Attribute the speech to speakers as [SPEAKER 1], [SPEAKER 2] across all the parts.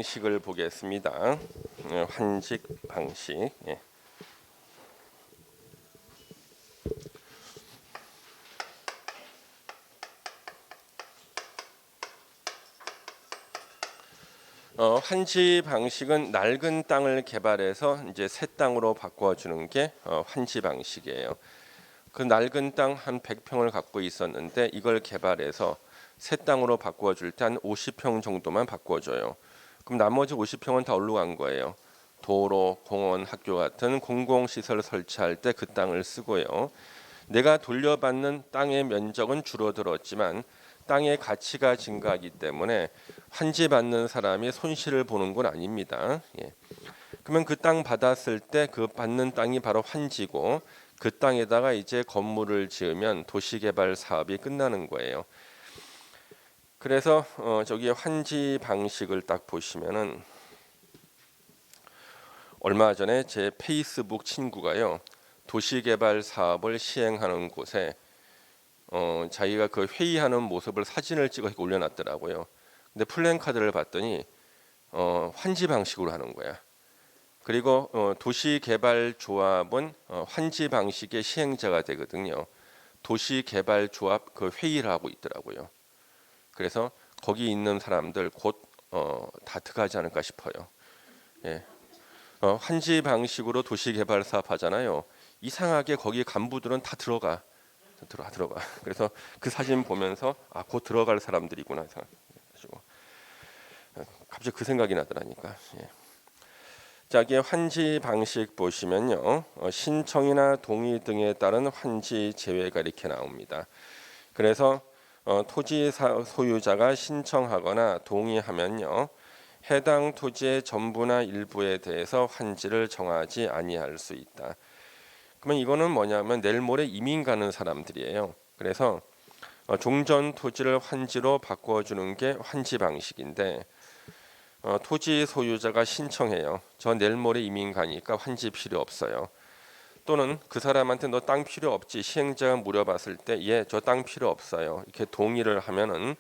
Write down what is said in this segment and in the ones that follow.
[SPEAKER 1] 방식을 보겠습니다. 환직 방식. 환지 방식은 낡은 땅을 개발해서 이제 새 땅으로 바꿔주는 게 환지 방식이에요. 그 낡은 땅 한 100평을 갖고 있었는데 이걸 개발해서 새 땅으로 바꿔줄 때 한 50평 정도만 바꿔줘요. 그럼 나머지 50평은 다 어디로 간 거예요? 도로, 공원, 학교 같은 공공시설 설치할 때 그 땅을 쓰고요. 내가 돌려받는 땅의 면적은 줄어들었지만 땅의 가치가 증가하기 때문에 환지받는 사람이 손실을 보는 건 아닙니다. 그러면 그 땅 받았을 때 그 받는 땅이 바로 환지고 그 땅에다가 이제 건물을 지으면 도시개발 사업이 끝나는 거예요. 그래서 저기 환지 방식을 딱 보시면은 얼마 전에 제 페이스북 친구가요 도시개발 사업을 시행하는 곳에 자기가 그 회의하는 모습을 사진을 찍어서 올려놨더라고요. 근데 플랜카드를 봤더니 환지 방식으로 하는 거야. 그리고 도시개발조합은 환지 방식의 시행자가 되거든요. 도시개발조합 그 회의를 하고 있더라고요. 그래서 거기 있는 사람들 곧 다 들어가지 않을까 싶어요. 환지 방식으로 도시개발 사업 하잖아요. 이상하게 거기 간부들은 다 들어가. 그래서 그 사진 보면서 곧 들어갈 사람들이구나 생각해가지고 갑자기 그 생각이 나더라니까. 자, 이게 환지 방식 보시면요, 신청이나 동의 등에 따른 환지 제외가 이렇게 나옵니다. 그래서 토지 소유자가 신청하거나 동의하면요, 해당 토지의 전부나 일부에 대해서 환지를 정하지 아니할 수 있다. 그러면 이거는 뭐냐면 내일 모레 이민 가는 사람들이에요. 그래서 종전 토지를 환지로 바꿔주는 게 환지 방식인데 토지 소유자가 신청해요. 저 내일 모레 이민 가니까 환지 필요 없어요. 또는 그 사람한테 너 땅 필요 없지? 시행자가 물어봤을 때 예, 저 땅 필요 없어요. 이렇게 동의를 하면은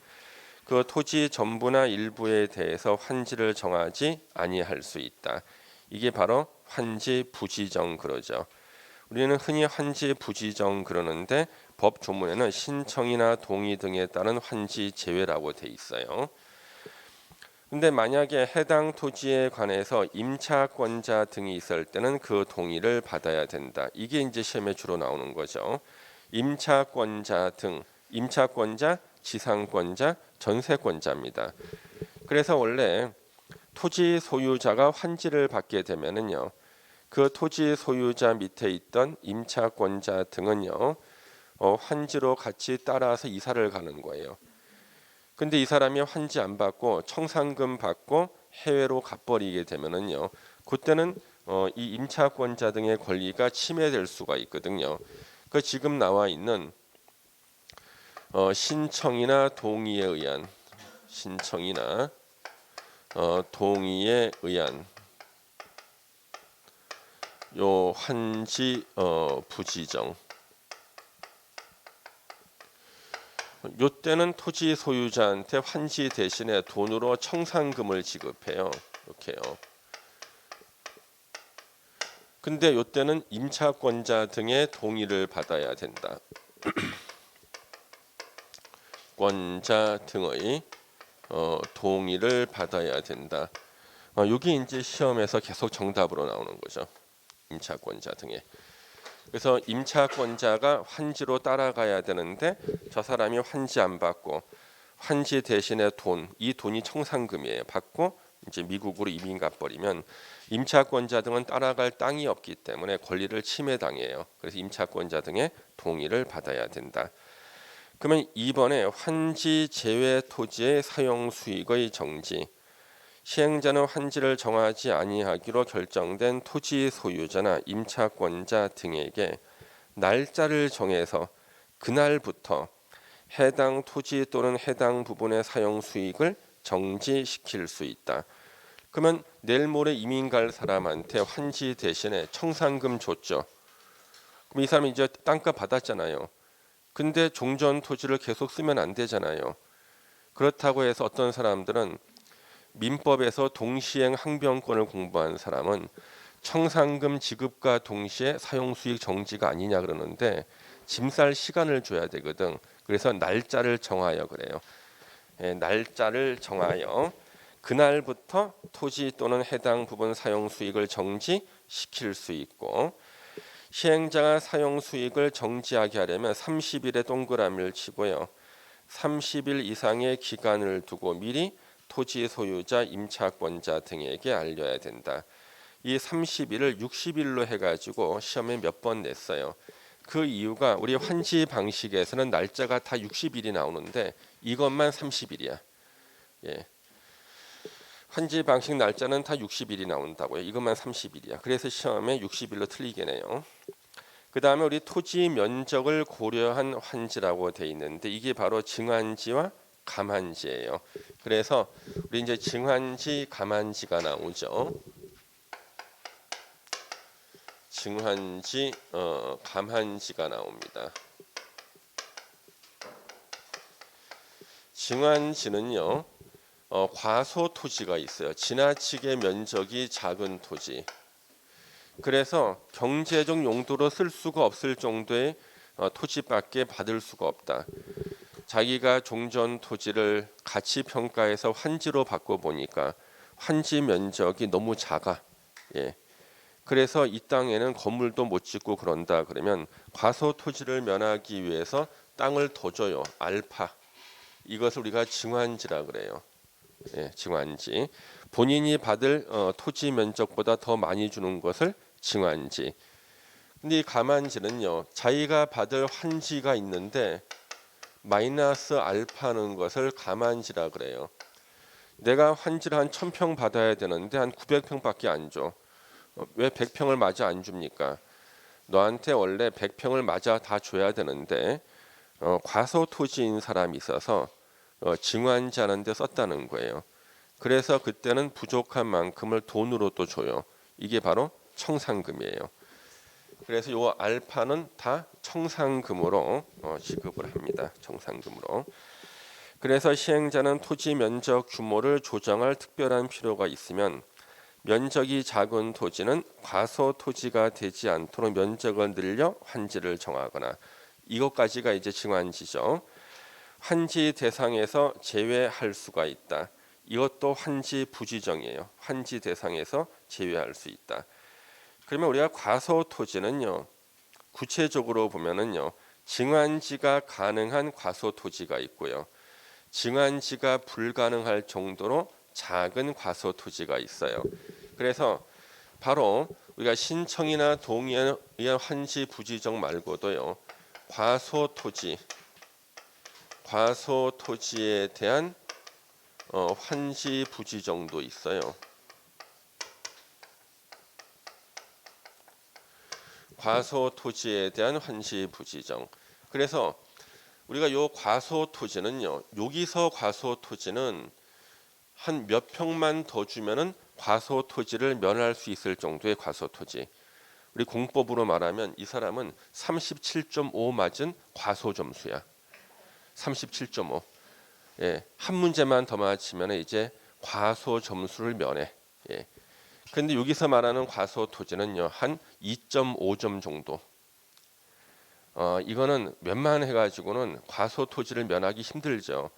[SPEAKER 1] 그 토지 전부나 일부에 대해서 환지를 정하지 아니할 수 있다. 이게 바로 환지 부지정 그러죠. 우리는 흔히 환지 부지정 그러는데 법 조문에는 신청이나 동의 등에 따른 환지 제외라고 돼 있어요. 근데 만약에 해당 토지에 관해서 임차권자 등이 있을 때는 그 동의를 받아야 된다. 이게 이제 시험에 주로 나오는 거죠. 임차권자 등, 임차권자, 지상권자, 전세권자입니다. 그래서 원래 토지 소유자가 환지를 받게 되면은요, 그 토지 소유자 밑에 있던 임차권자 등은요, 환지로 같이 따라서 이사를 가는 거예요. 근데 이 사람이 환지 안 받고 청산금 받고 해외로 가버리게 되면은요, 그때는 이 임차권자 등의 권리가 침해될 수가 있거든요. 그 지금 나와 있는 신청이나 동의에 의한 요 환지 부지정. 요 때는 토지 소유자한테 환지 대신에 돈으로 청산금을 지급해요. 이렇게요. 근데 요 때는 임차권자 등의 동의를 받아야 된다. 권자 등의 동의를 받아야 된다. 여기 이제 시험에서 계속 정답으로 나오는 거죠. 임차권자 등의. 그래서 임차권자가 환지로 따라가야 되는데 저 사람이 환지 안 받고 환지 대신에 이 돈이 청산금이에요. 받고 이제 미국으로 이민 가버리면 임차권자 등은 따라갈 땅이 없기 때문에 권리를 침해당해요. 그래서 임차권자 등의 동의를 받아야 된다. 그러면 2번에 환지 제외 토지의 사용 수익의 정지. 시행자는 환지를 정하지 아니하기로 결정된 토지 소유자나 임차권자 등에게 날짜를 정해서 그날부터 해당 토지 또는 해당 부분의 사용 수익을 정지시킬 수 있다. 그러면 내일 모레 이민 갈 사람한테 환지 대신에 청산금 줬죠. 그럼 이 사람이 이제 땅값 받았잖아요. 근데 종전 토지를 계속 쓰면 안 되잖아요. 그렇다고 해서 어떤 사람들은 민법에서 동시행 항변권을 공부한 사람은 청산금 지급과 동시에 사용수익 정지가 아니냐 그러는데 짐 쌀 시간을 줘야 되거든. 그래서 날짜를 정하여 그래요. 날짜를 정하여 그날부터 토지 또는 해당 부분 사용 수익을 정지시킬 수 있고, 시행자가 사용 수익을 정지하게 하려면 30일에 동그라미를 치고요. 30일 이상의 기간을 두고 미리 토지 소유자, 임차권자 등에게 알려야 된다. 이 30일을 60일로 해가지고 시험에 몇 번 냈어요. 그 이유가 우리 환지 방식에서는 날짜가 다 60일이 나오는데 이것만 30일이야. 예. 환지 방식 날짜는 다 60일이 나온다고요. 이것만 30일이야. 그래서 시험에 60일로 틀리겠네요. 그 다음에 우리 토지 면적을 고려한 환지라고 돼 있는데 이게 바로 증환지와 감환지예요. 그래서 우리 이제 증환지, 감환지가 나오죠. 증환지, 감환지가 나옵니다. 증환지는요, 과소 토지가 있어요. 지나치게 면적이 작은 토지. 그래서 경제적 용도로 쓸 수가 없을 정도의 토지밖에 받을 수가 없다. 자기가 종전 토지를 가치 평가해서 환지로 바꿔 보니까 환지 면적이 너무 작아. 예. 그래서 이 땅에는 건물도 못 짓고 그런다 그러면 과소 토지를 면하기 위해서 땅을 더 줘요. 알파. 이것을 우리가 증환지라 그래요. 예, 증환지. 본인이 받을 토지 면적보다 더 많이 주는 것을 증환지. 근데 이 감환지는요, 자기가 받을 환지가 있는데 마이너스 알파는 것을 감환지라 그래요. 내가 환지를 한 1000평 받아야 되는데 한 900평밖에 안 줘. 왜 100평을 마저 안 줍니까? 너한테 원래 100평을 마저 다 줘야 되는데 과소 토지인 사람이 있어서 증환지하는 데 썼다는 거예요. 그래서 그때는 부족한 만큼을 돈으로 또 줘요. 이게 바로 청산금이에요. 그래서 이 알파는 다 청산금으로 지급을 합니다. 청산금으로. 그래서 시행자는 토지 면적 규모를 조정할 특별한 필요가 있으면 면적이 작은 토지는 과소 토지가 되지 않도록 면적을 늘려 환지를 정하거나, 이것까지가 이제 증환지죠. 환지 대상에서 제외할 수가 있다. 이것도 환지 부지정이에요. 환지 대상에서 제외할 수 있다. 그러면 우리가 과소 토지는요, 구체적으로 보면은요, 증환지가 가능한 과소 토지가 있고요, 증환지가 불가능할 정도로 작은 과소 토지가 있어요. 그래서 바로 우리가 신청이나 동의에 의한 환지 부지정 말고도요, 과소 토지에 대한 환지 부지정도 있어요. 과소 토지에 대한 환지 부지정. 그래서 우리가 요 과소 토지는요, 여기서 과소 토지는 한 몇 평만 더 주면은 과소 토지를 면할 수 있을 정도의 과소 토지. 우리 공법으로 말하면 이 사람은 37.5 맞은 과소 점수야. 37.5. 예, 한 문제만 더 맞히면 이제 과소 점수를 면해. 예. 근데 여기서 말하는 과소 토지는요, 한 2.5점 정도. 이거는 몇만 해가지고는 과소 토지를 면하기 힘들죠.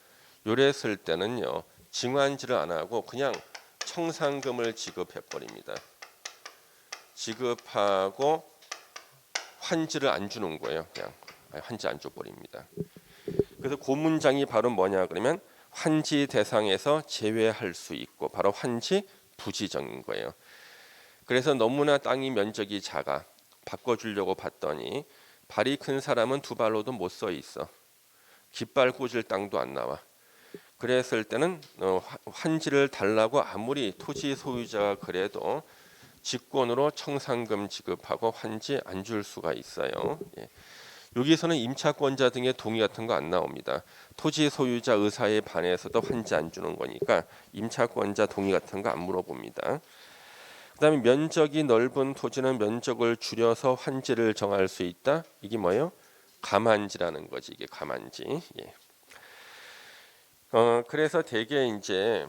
[SPEAKER 1] 요랬을 때는요, 증환지를 안 하고 그냥 청산금을 지급해 버립니다. 지급하고 환지를 안 주는 거예요. 그냥 환지 안 줘 버립니다. 그래서 그 문장이 바로 뭐냐 그러면 환지 대상에서 제외할 수 있고, 바로 환지 부지정인 거예요. 그래서 너무나 땅이 면적이 작아 바꿔주려고 봤더니 발이 큰 사람은 두 발로도 못 서 있어. 깃발 꽂을 땅도 안 나와. 그랬을 때는 환지를 달라고 아무리 토지 소유자가 그래도 직권으로 청산금 지급하고 환지 안 줄 수가 있어요. 예. 여기서는 임차권자 등의 동의 같은 거 안 나옵니다. 토지 소유자 의사에 반해서도 환지 안 주는 거니까 임차권자 동의 같은 거 안 물어봅니다. 그다음에 면적이 넓은 토지는 면적을 줄여서 환지를 정할 수 있다. 이게 뭐예요? 감환지라는 거지. 이게 감환지. 예. 그래서 대개 이제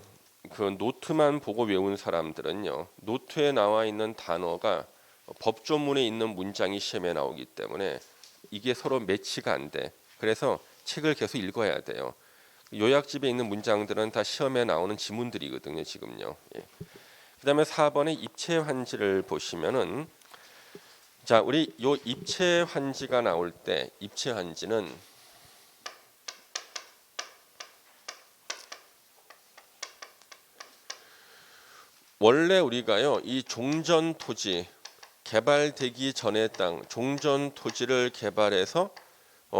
[SPEAKER 1] 그 노트만 보고 외운 사람들은요, 노트에 나와 있는 단어가 법조문에 있는 문장이 시험에 나오기 때문에 이게 서로 매치가 안 돼. 그래서 책을 계속 읽어야 돼요. 요약집에 있는 문장들은 다 시험에 나오는 지문들이거든요, 지금요. 예. 그다음에 4번의 입체 환지를 보시면은, 자, 우리 요 입체 환지가 나올 때 입체 환지는 원래 우리가요, 이 종전 토지 개발되기 전의 땅, 종전 토지를 개발해서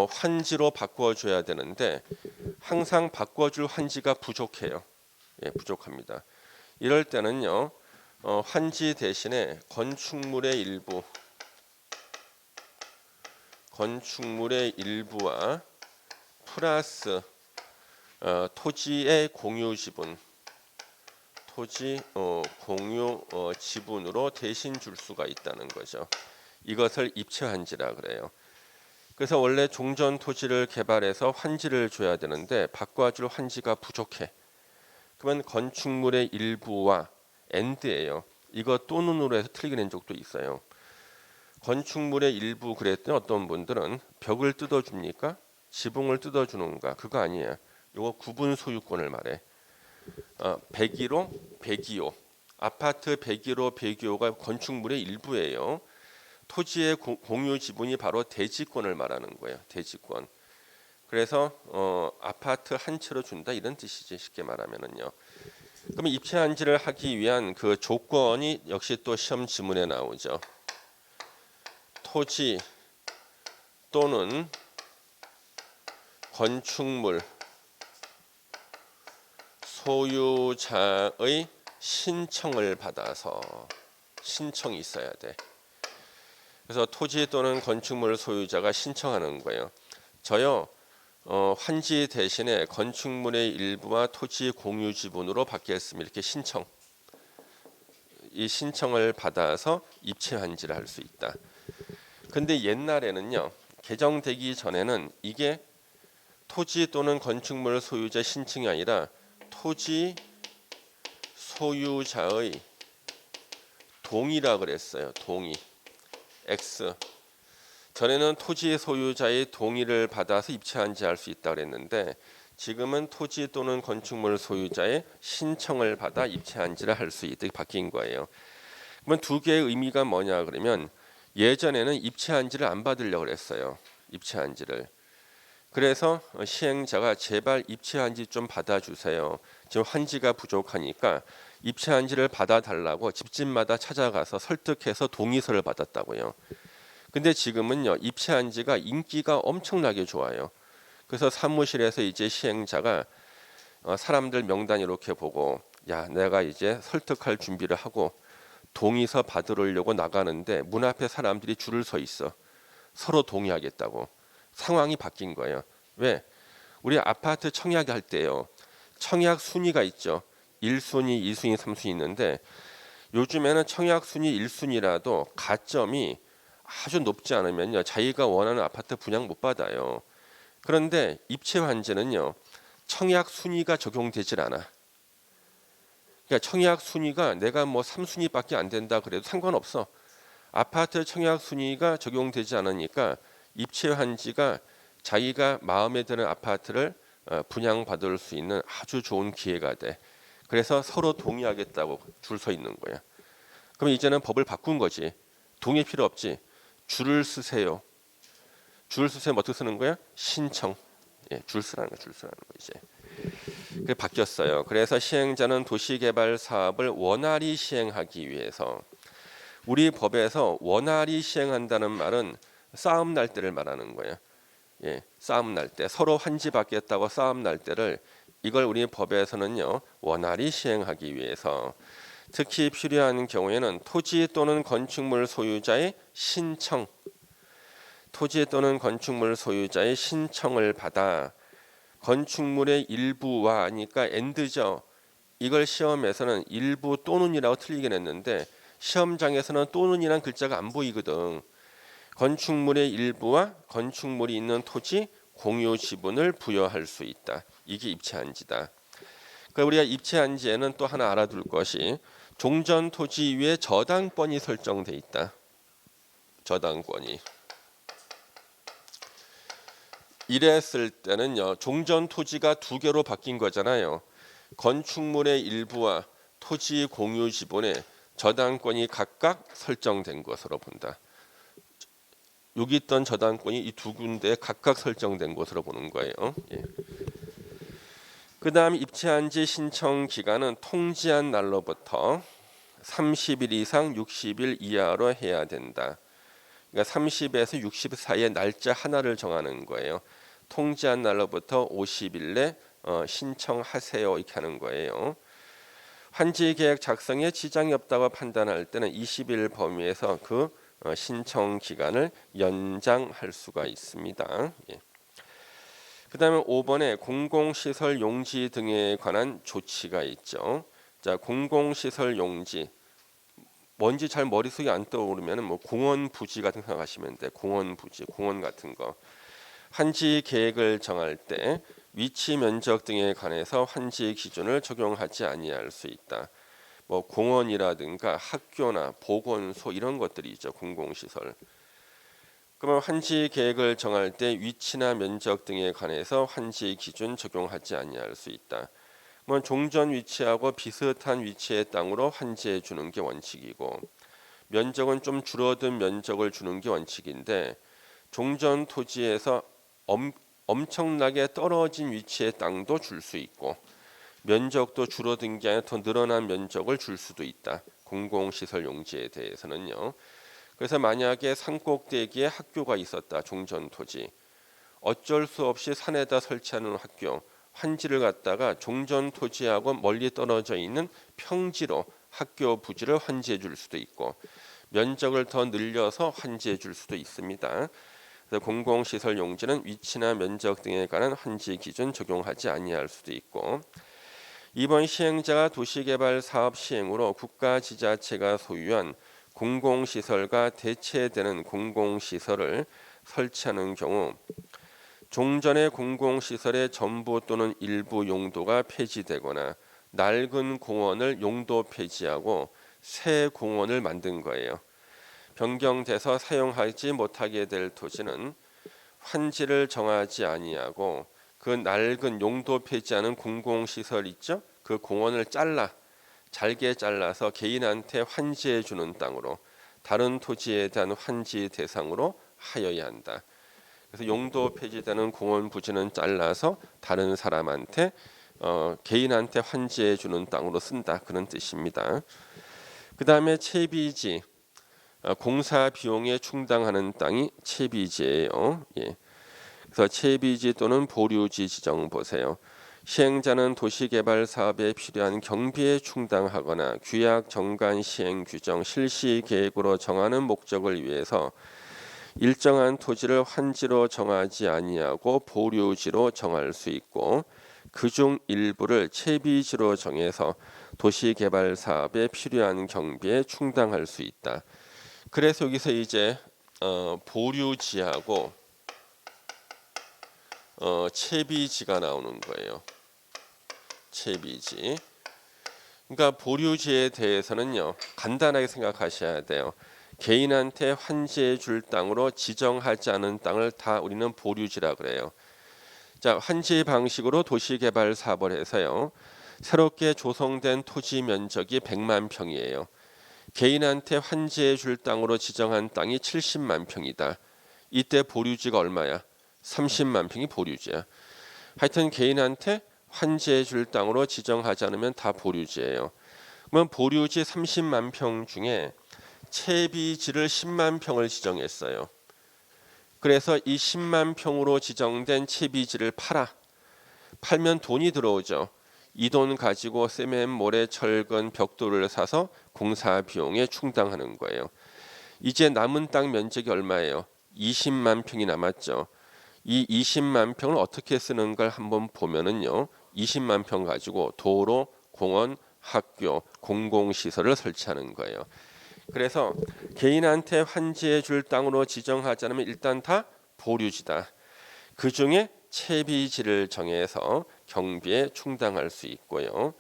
[SPEAKER 1] 환지로 바꿔줘야 되는데 항상 바꿔줄 환지가 부족해요. 예, 부족합니다. 이럴 때는요, 환지 대신에 건축물의 일부와 플러스 토지의 공유 지분, 토지 공유 지분으로 대신 줄 수가 있다는 거죠. 이것을 입체 환지라 그래요. 그래서 원래 종전 토지를 개발해서 환지를 줘야 되는데 바꿔줄 환지가 부족해. 그러면 건축물의 일부와 and예요. 이거 또는으로 해서 틀리게 낸 적도 있어요. 건축물의 일부 그랬더니 어떤 분들은 벽을 뜯어줍니까? 지붕을 뜯어주는가? 그거 아니에요. 이거 구분 소유권을 말해. 101호, 102호. 아파트 101호, 102호가 건축물의 일부예요. 토지의 공유 지분이 바로 대지권을 말하는 거예요. 대지권. 그래서 아파트 한 채로 준다 이런 뜻이지, 쉽게 말하면은요. 그러면 입체 환지를 하기 위한 그 조건이 역시 또 시험 지문에 나오죠. 토지 또는 건축물 소유자의 신청을 받아서, 신청이 있어야 돼. 그래서 토지 또는 건축물 소유자가 신청하는 거예요. 저요, 환지 대신에 건축물의 일부와 토지 공유 지분으로 받겠습니다. 이렇게 신청. 이 신청을 받아서 입체 환지를 할 수 있다. 근데 옛날에는요, 개정되기 전에는 이게 토지 또는 건축물 소유자 신청이 아니라 토지 소유자의 동의라 그랬어요. 동의. X. 전에는 토지 소유자의 동의를 받아서 입체 환지할 수 있다 그랬는데 지금은 토지 또는 건축물 소유자의 신청을 받아 입체 환지를 할 수 있게 바뀐 거예요. 그러면 두 개의 의미가 뭐냐 그러면 예전에는 입체 환지를 안 받으려고 그랬어요. 입체 환지를. 그래서 시행자가 제발 입체 환지 좀 받아주세요. 지금 환지가 부족하니까 입체 환지를 받아달라고 집집마다 찾아가서 설득해서 동의서를 받았다고요. 근데 지금은요, 입체 환지가 인기가 엄청나게 좋아요. 그래서 사무실에서 이제 시행자가 사람들 명단 이렇게 보고, 야, 내가 이제 설득할 준비를 하고 동의서 받으려고 나가는데 문 앞에 사람들이 줄을 서 있어. 서로 동의하겠다고. 상황이 바뀐 거예요. 왜? 우리 아파트 청약할 때요, 청약 순위가 있죠. 1순위, 2순위, 3순위 있는데 요즘에는 청약 순위 1순위라도 가점이 아주 높지 않으면요, 자기가 원하는 아파트 분양 못 받아요. 그런데 입체 환지는요, 청약 순위가 적용되질 않아. 그러니까 청약 순위가 내가 뭐 3순위밖에 안 된다 그래도 상관없어. 아파트 청약 순위가 적용되지 않으니까 입체 환지가 자기가 마음에 드는 아파트를 분양받을 수 있는 아주 좋은 기회가 돼. 그래서 서로 동의하겠다고 줄 서 있는 거야. 그럼 이제는 법을 바꾼 거지. 동의 필요 없지. 줄을 쓰세요. 줄 쓰세요. 어떻게 쓰는 거야? 신청. 예, 줄 쓰라는 거, 줄 쓰라는 거 이제. 그게 바뀌었어요. 그래서 시행자는 도시개발 사업을 원활히 시행하기 위해서, 우리 법에서 원활히 시행한다는 말은 싸움 날 때를 말하는 거예요. 예, 싸움 날 때, 서로 환지 받겠다고 싸움 날 때를, 이걸 우리 법에서는요, 원활히 시행하기 위해서 특히 필요한 경우에는 토지 또는 건축물 소유자의 신청, 토지 또는 건축물 소유자의 신청을 받아 건축물의 일부와 하니까 and죠. 이걸 시험에서는 일부 또는이라고 틀리게 냈는데 시험장에서는 또는이란 글자가 안 보이거든. 건축물의 일부와 건축물이 있는 토지 공유 지분을 부여할 수 있다. 이게 입체 환지다. 그러니까 우리가 입체한지에는 또 하나 알아둘 것이 종전 토지 위에 저당권이 설정돼 있다. 저당권이. 이랬을 때는요, 종전 토지가 두 개로 바뀐 거잖아요. 건축물의 일부와 토지 공유 지분에 저당권이 각각 설정된 것으로 본다. 여기 있던 저당권이 이 두 군데에 각각 설정된 것으로 보는 거예요. 예. 그 다음 입체한지 신청 기간은 통지한 날로부터 30일 이상 60일 이하로 해야 된다. 그러니까 30에서 60 사이의 날짜 하나를 정하는 거예요. 통지한 날로부터 50일 내 신청하세요 이렇게 하는 거예요. 환지 계획 작성에 지장이 없다고 판단할 때는 20일 범위에서 그 신청 기간을 연장할 수가 있습니다. 예. 그 다음에 5번에 공공시설 용지 등에 관한 조치가 있죠. 자, 공공시설 용지 뭔지 잘 머릿속에 안 떠오르면 뭐 공원 부지 같은 거 생각하시면 돼. 공원 부지, 공원 같은 거. 환지 계획을 정할 때 위치 면적 등에 관해서 환지 기준을 적용하지 아니할 수 있다. 뭐 공원이라든가 학교나 보건소 이런 것들이죠. 공공시설. 그러면 환지 계획을 정할 때 위치나 면적 등에 관해서 환지 기준 적용하지 아니할 수 있다. 뭐 종전 위치하고 비슷한 위치의 땅으로 환지해 주는 게 원칙이고 면적은 좀 줄어든 면적을 주는 게 원칙인데 종전 토지에서 엄청나게 떨어진 위치의 땅도 줄 수 있고 면적도 줄어든 게 아니라 더 늘어난 면적을 줄 수도 있다. 공공시설 용지에 대해서는요. 그래서 만약에 산꼭대기에 학교가 있었다. 종전 토지. 어쩔 수 없이 산에다 설치하는 학교. 환지를 갖다가 종전 토지하고 멀리 떨어져 있는 평지로 학교 부지를 환지해 줄 수도 있고 면적을 더 늘려서 환지해 줄 수도 있습니다. 그래서 공공시설 용지는 위치나 면적 등에 관한 환지 기준 적용하지 아니할 수도 있고 이번 시행자가 도시개발 사업 시행으로 국가지자체가 소유한 공공시설과 대체되는 공공시설을 설치하는 경우 종전의 공공시설의 전부 또는 일부 용도가 폐지되거나 낡은 공원을 용도 폐지하고 새 공원을 만든 거예요. 변경돼서 사용하지 못하게 될 토지는 환지를 정하지 아니하고 그 낡은 용도 폐지하는 공공시설 있죠? 그 공원을 잘게 잘라서 개인한테 환지해 주는 땅으로 다른 토지에 대한 환지 대상으로 하여야 한다. 그래서 용도 폐지되는 공원 부지는 잘라서 다른 사람한테 개인한테 환지해 주는 땅으로 쓴다. 그런 뜻입니다. 그 다음에 채비지, 공사 비용에 충당하는 땅이 채비지예요. 예. 그래서 채비지 또는 보류지 지정 보세요. 시행자는 도시개발 사업에 필요한 경비에 충당하거나 규약 정관 시행 규정 실시 계획으로 정하는 목적을 위해서 일정한 토지를 환지로 정하지 아니하고 보류지로 정할 수 있고 그중 일부를 채비지로 정해서 도시개발 사업에 필요한 경비에 충당할 수 있다. 그래서 여기서 이제 보류지하고 채비지가 나오는 거예요. 채비지. 그러니까 보류지에 대해서는요. 간단하게 생각하셔야 돼요. 개인한테 환지해 줄 땅으로 지정하지 않은 땅을 다 우리는 보류지라 그래요. 자, 환지 방식으로 도시개발 사업을 해서요. 새롭게 조성된 토지 면적이 100만 평이에요. 개인한테 환지해 줄 땅으로 지정한 땅이 70만 평이다. 이때 보류지가 얼마야? 30만 평이 보류지야. 하여튼 개인한테 환지해 줄 땅으로 지정하지 않으면 다 보류지예요. 그러면 보류지 30만 평 중에 채비지를 10만 평을 지정했어요. 그래서 이 10만 평으로 지정된 채비지를 팔면 돈이 들어오죠. 이 돈 가지고 세멘, 모래, 철근, 벽돌을 사서 공사 비용에 충당하는 거예요. 이제 남은 땅 면적이 얼마예요? 20만 평이 남았죠. 이 20만 평을 어떻게 쓰는 걸 한번 보면은요. 20만 평 가지고 도로, 공원, 학교, 공공시설을 설치하는 거예요. 그래서 개인한테 환지해 줄 땅으로 지정하지 않으면 일단 다 보류지다. 그 중에 채비지를 정해서 경비에 충당할 수 있고요.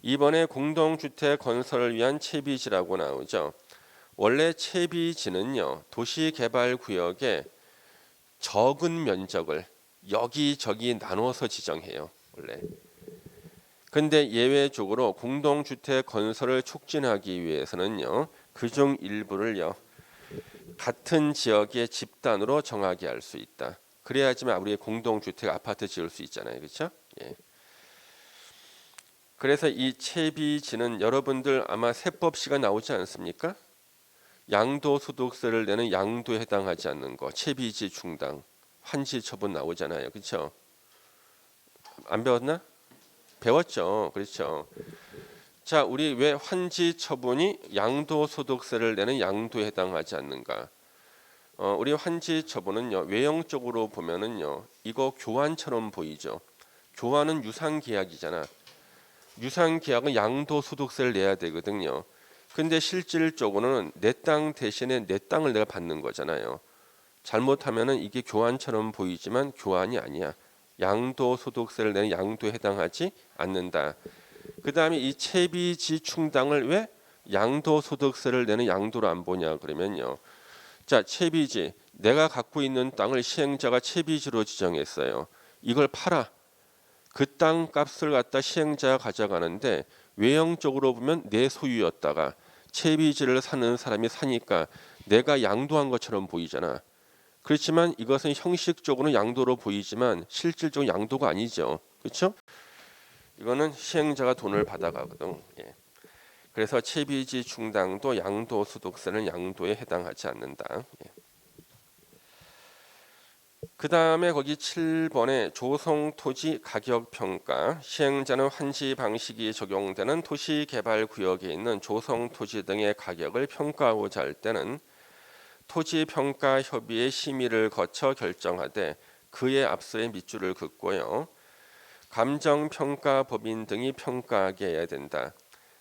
[SPEAKER 1] 이번에 공동주택 건설을 위한 채비지라고 나오죠. 원래 채비지는요, 도시개발구역에 적은 면적을 여기저기 나눠서 지정해요. 원래. 근데 예외적으로 공동주택 건설을 촉진하기 위해서는요, 그중 일부를요, 같은 지역의 집단으로 정하게 할 수 있다. 그래야지만 우리 공동주택 아파트 지을 수 있잖아요. 그렇죠? 예. 그래서 이 채비지는 여러분들 아마 세법시가 나오지 않습니까? 양도소득세를 내는 양도에 해당하지 않는 거, 채비지 충당, 환지 처분 나오잖아요. 그렇죠? 안 배웠나? 배웠죠. 그렇죠. 자, 우리 왜 환지 처분이 양도소득세를 내는 양도에 해당하지 않는가? 우리 환지 처분은요, 외형적으로 보면은요, 이거 교환처럼 보이죠. 교환은 유상계약이잖아. 유상계약은 양도소득세를 내야 되거든요. 근데 실질적으로는 내 땅 대신에 내 땅을 내가 받는 거잖아요. 잘못하면은 이게 교환처럼 보이지만 교환이 아니야. 양도소득세를 내는 양도에 해당하지 않는다. 그 다음에 이 채비지 충당을 왜 양도소득세를 내는 양도로 안 보냐 그러면요. 자, 채비지. 내가 갖고 있는 땅을 시행자가 채비지로 지정했어요. 이걸 팔아. 그 땅 값을 갖다 시행자가 가져가는데 외형적으로 보면 내 소유였다가 채비지를 사는 사람이 사니까 내가 양도한 것처럼 보이잖아. 그렇지만 이것은 형식적으로는 양도로 보이지만 실질적으로 양도가 아니죠. 그렇죠? 이거는 시행자가 돈을 받아가거든. 예. 그래서 채비지 충당도 양도소득세는 양도에 해당하지 않는다. 예. 그 다음에 거기 7번에 조성토지 가격평가, 시행자는 환지 방식이 적용되는 도시개발구역에 있는 조성토지 등의 가격을 평가하고자 할 때는 토지평가협의회 심의를 거쳐 결정하되 그에 앞서의 밑줄을 긋고요. 감정평가법인 등이 평가하게 해야 된다.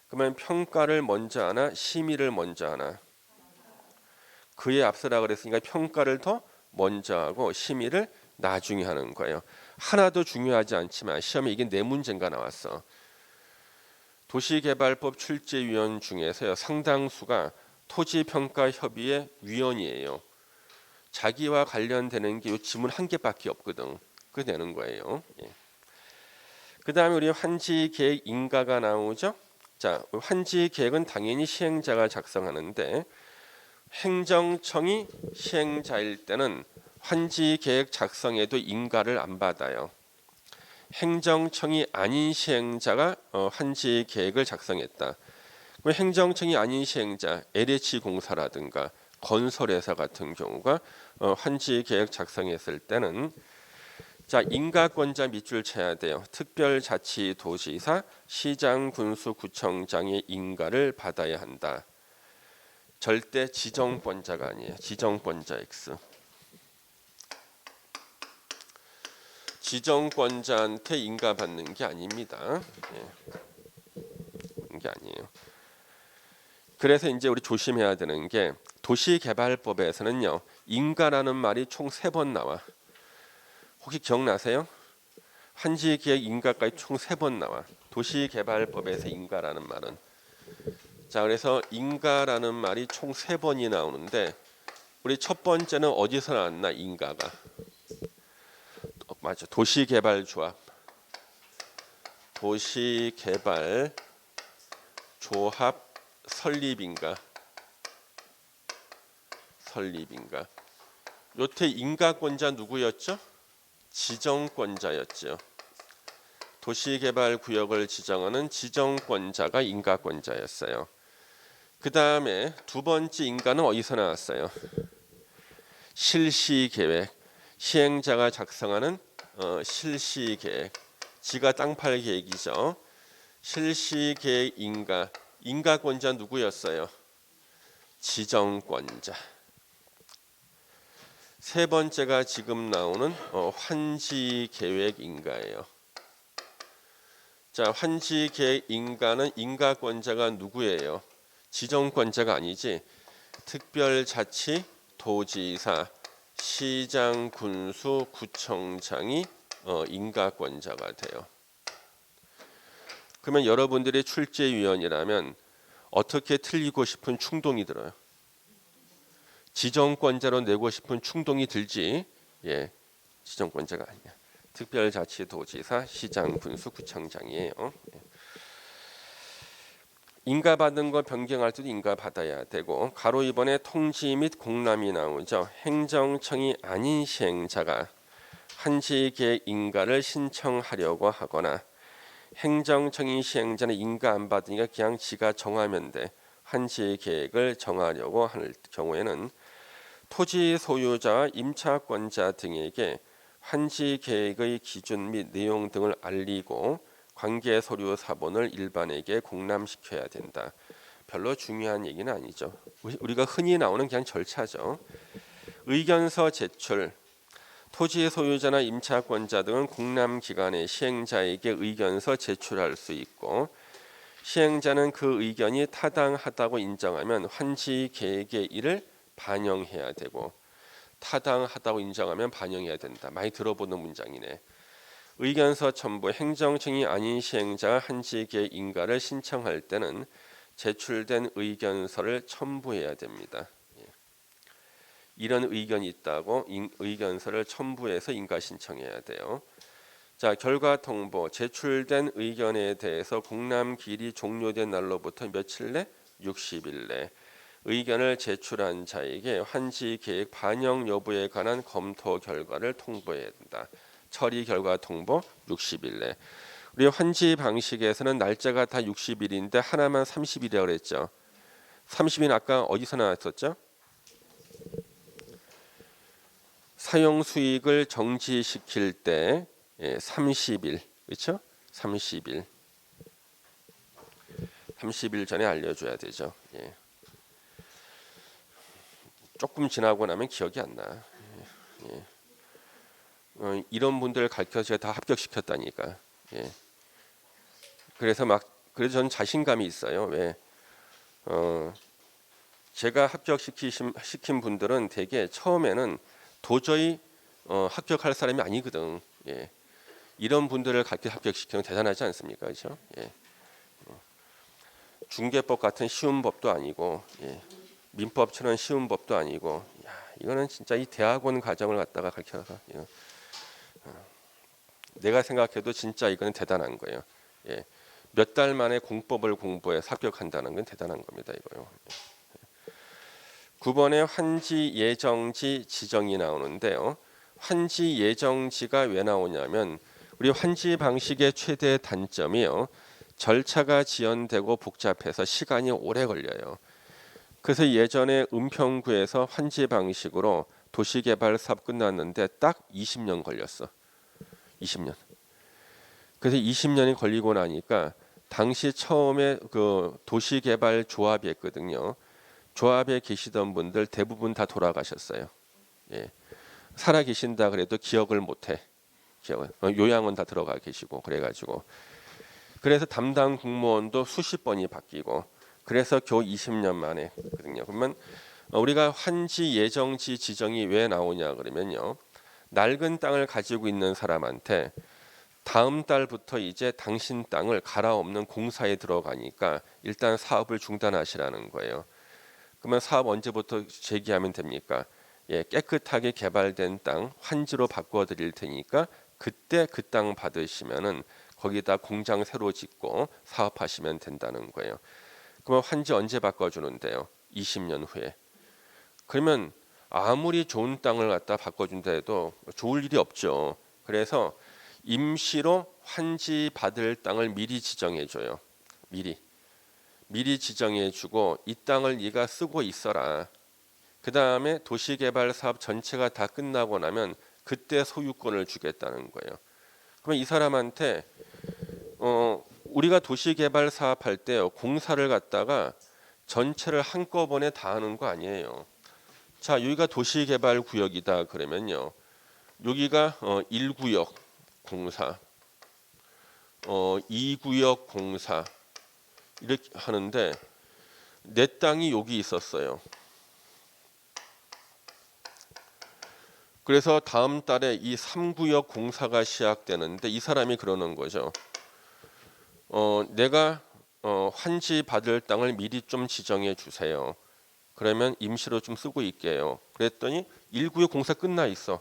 [SPEAKER 1] 그러면 평가를 먼저 하나 심의를 먼저 하나? 그에 앞서라 그랬으니까 평가를 더 먼저 하고 심의를 나중에 하는 거예요. 하나도 중요하지 않지만 시험에 이게 네 문제인가 나왔어. 도시개발법 출제위원 중에서요, 상당수가 토지평가협의회 위원이에요. 자기와 관련되는 게 이 지문 한 개밖에 없거든. 그게 되는 거예요. 예. 그 다음에 우리 환지계획 인가가 나오죠. 자, 환지계획은 당연히 시행자가 작성하는데 행정청이 시행자일 때는 환지계획 작성에도 인가를 안 받아요. 행정청이 아닌 시행자가 환지계획을 작성했다. 그럼 행정청이 아닌 시행자, LH공사라든가 건설회사 같은 경우가 환지계획 작성했을 때는 자, 인가권자 밑줄 쳐야 돼요. 특별자치도지사, 시장, 군수, 구청장의 인가를 받아야 한다. 절대 지정권자가 아니에요. 지정권자 X. 지정권자한테 인가받는 게 아닙니다. 예. 이게 아니에요. 그래서 이제 우리 조심해야 되는 게 도시개발법에서는요, 인가라는 말이 총 3번 나와. 혹시 기억나세요? 환지계획 인가까지 총 3번 나와. 도시개발법에서 인가라는 말은. 자, 그래서 인가라는 말이 총 3번이 나오는데 우리 첫 번째는 어디서 나왔나? 인가가. 맞죠. 도시개발조합. 도시개발조합 설립인가. 설립인가. 요태 인가권자 누구였죠? 지정권자였죠. 도시개발구역을 지정하는 지정권자가 인가권자였어요. 그 다음에 두 번째 인가는 어디서 나왔어요? 실시계획. 시행자가 작성하는 실시계획. 지가 땅 팔 계획이죠. 실시계획 인가. 인가권자 누구였어요? 지정권자. 세 번째가 지금 나오는 환지계획 인가예요. 자, 환지계획 인가는 인가권자가 누구예요? 지정권자가 아니지. 특별자치 도지사, 시장, 군수, 구청장이 인가권자가 돼요. 그러면 여러분들이 출제위원이라면 어떻게 틀리고 싶은 충동이 들어요? 지정권자로 내고 싶은 충동이 들지. 예, 지정권자가 아니야. 특별자치도지사, 시장, 군수, 구청장이에요. 예. 인가받은 거 변경할 때도 인가받아야 되고 가로 2번에 통지 및 공람이 나오죠. 행정청이 아닌 시행자가 한지계획 인가를 신청하려고 하거나 행정청이 시행자는 인가 안 받으니까 그냥 지가 정하면 돼. 한지계획을 정하려고 할 경우에는 토지 소유자와 임차권자 등에게 한지계획의 기준 및 내용 등을 알리고 관계 서류 사본을 일반에게 공람시켜야 된다. 별로 중요한 얘기는 아니죠. 우리가 흔히 나오는 그냥 절차죠. 의견서 제출. 토지 소유자나 임차권자 등은 공람기관의 시행자에게 의견서 제출할 수 있고 시행자는 그 의견이 타당하다고 인정하면 환지계획의 일을 반영해야 되고 타당하다고 인정하면 반영해야 된다. 많이 들어보는 문장이네. 의견서 첨부. 행정청이 아닌 시행자가 한지계획 인가를 신청할 때는 제출된 의견서를 첨부해야 됩니다. 이런 의견이 있다고 의견서를 첨부해서 인가 신청해야 돼요. 자, 결과 통보. 제출된 의견에 대해서 공람 기일이 종료된 날로부터 며칠 내? 60일 내. 의견을 제출한 자에게 환지 계획 반영 여부에 관한 검토 결과를 통보해야 된다. 처리 결과 통보 60일 내. 우리 환지 방식에서는 날짜가 다 60일인데 하나만 30일이라고 그랬죠. 30일 아까 어디서 나왔었죠? 사용 수익을 정지시킬 때 30일, 그렇죠? 30일 전에 알려줘야 되죠. 예. 조금 지나고 나면 기억이 안 나. 이런 분들 가르쳐 제가 다 합격시켰다니까. 예. 그래서 저는 자신감이 있어요. 왜? 제가 합격시킨 분들은 되게 처음에는 도저히 합격할 사람이 아니거든. 예. 이런 분들을 합격시키는 대단하지 않습니까? 그렇죠? 예. 중개법 같은 쉬운 법도 아니고 예. 민법처럼 쉬운 법도 아니고 야, 이거는 진짜 이 대학원 과정을 갖다가 가르쳐서 내가 생각해도 진짜 이거는 대단한 거예요. 예. 몇 달 만에 공법을 공부해 합격한다는 건 대단한 겁니다. 이거요. 9번에 환지 예정지 지정이 나오는데요. 환지 예정지가 왜 나오냐면 우리 환지 방식의 최대 단점이요. 절차가 지연되고 복잡해서 시간이 오래 걸려요. 그래서 예전에 은평구에서 환지 방식으로 도시개발 사업 끝났는데 딱 20년 걸렸어. 20년. 그래서 20년이 걸리고 나니까 당시 처음에 그 도시개발 조합이 했거든요. 조합에 계시던 분들 대부분 다 돌아가셨어요. 예. 살아 계신다 그래도 기억을 못해. 요양원 다 들어가 계시고 그래가지고 그래서 담당 공무원도 수십 번이 바뀌고 그래서 겨우 20년 만에 거든요. 그러면 우리가 환지 예정지 지정이 왜 나오냐 그러면요. 낡은 땅을 가지고 있는 사람한테 다음 달부터 이제 당신 땅을 갈아엎는 공사에 들어가니까 일단 사업을 중단하시라는 거예요. 그러면 사업 언제부터 재개하면 됩니까? 예, 깨끗하게 개발된 땅 환지로 바꿔드릴 테니까 그때 그 땅 받으시면은 거기다 공장 새로 짓고 사업하시면 된다는 거예요. 그러면 환지 언제 바꿔주는데요? 20년 후에. 그러면 아무리 좋은 땅을 갖다 바꿔준다 해도 좋을 일이 없죠. 그래서 임시로 환지 받을 땅을 미리 지정해줘요. 미리 지정해주고 이 땅을 네가 쓰고 있어라. 그 다음에 도시개발 사업 전체가 다 끝나고 나면 그때 소유권을 주겠다는 거예요. 그러면 이 사람한테 우리가 도시개발 사업할 때 공사를 갖다가 전체를 한꺼번에 다 하는 거 아니에요. 자, 여기가 도시개발 구역이다 그러면요. 여기가 1구역 공사, 2구역 공사 이렇게 하는데 내 땅이 여기 있었어요. 그래서 다음 달에 이 3구역 공사가 시작되는데 이 사람이 그러는 거죠. 내가 환지 받을 땅을 미리 좀 지정해 주세요. 그러면 임시로 좀 쓰고 있게요. 그랬더니 1구역 공사 끝나 있어.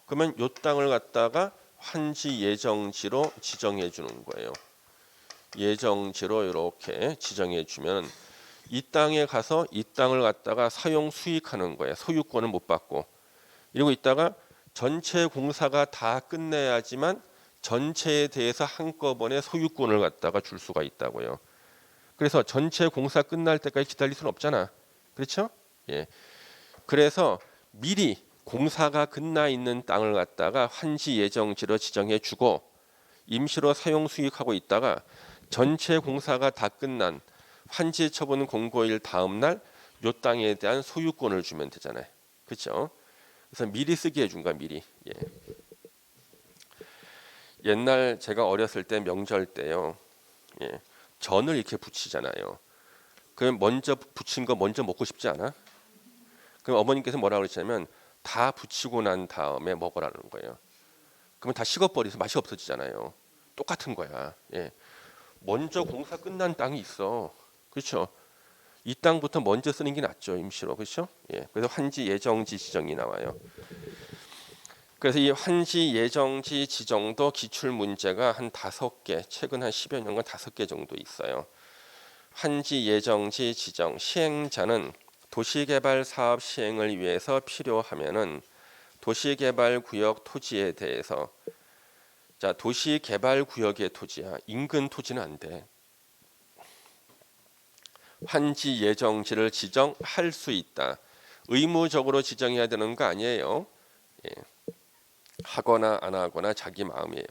[SPEAKER 1] 그러면 요 땅을 갖다가 환지 예정지로 지정해 주는 거예요. 예정지로 이렇게 지정해 주면 이 땅에 가서 이 땅을 갖다가 사용 수익하는 거예요. 소유권을 못 받고. 이러고 있다가 전체 공사가 다 끝내야지만 전체에 대해서 한꺼번에 소유권을 갖다가 줄 수가 있다고요. 그래서 전체 공사 끝날 때까지 기다릴 수는 없잖아. 그렇죠? 예. 그래서 미리 공사가 끝나 있는 땅을 갖다가 환지 예정지로 지정해 주고 임시로 사용 수익하고 있다가 전체 공사가 다 끝난 환지 처분 공고일 다음 날 요 땅에 대한 소유권을 주면 되잖아요. 그렇죠? 그래서 미리 쓰게 해준 거야, 미리. 예. 옛날 제가 어렸을 때 명절 때요. 예. 전을 이렇게 부치잖아요. 그럼 먼저 부친 거 먼저 먹고 싶지 않아? 그럼 어머님께서 뭐라고 그러시냐면 다 부치고 난 다음에 먹으라는 거예요. 그러면 다 식어버려서 맛이 없어지잖아요. 똑같은 거야. 예. 먼저 공사 끝난 땅이 있어. 그렇죠? 이 땅부터 먼저 쓰는 게 낫죠, 임시로. 그렇죠? 예. 그래서 환지 예정지 지정이 나와요. 그래서 이 환지 예정지 지정도 기출 문제가 한 5개, 최근 한 10여 년간 5개 정도 있어요. 환지 예정지 지정 시행자는 도시개발 사업 시행을 위해서 필요하면은 도시개발구역 토지에 대해서, 자, 도시개발구역의 토지야. 인근 토지는 안 돼. 환지 예정지를 지정할 수 있다. 의무적으로 지정해야 되는 거 아니에요. 예. 하거나 안 하거나 자기 마음이에요.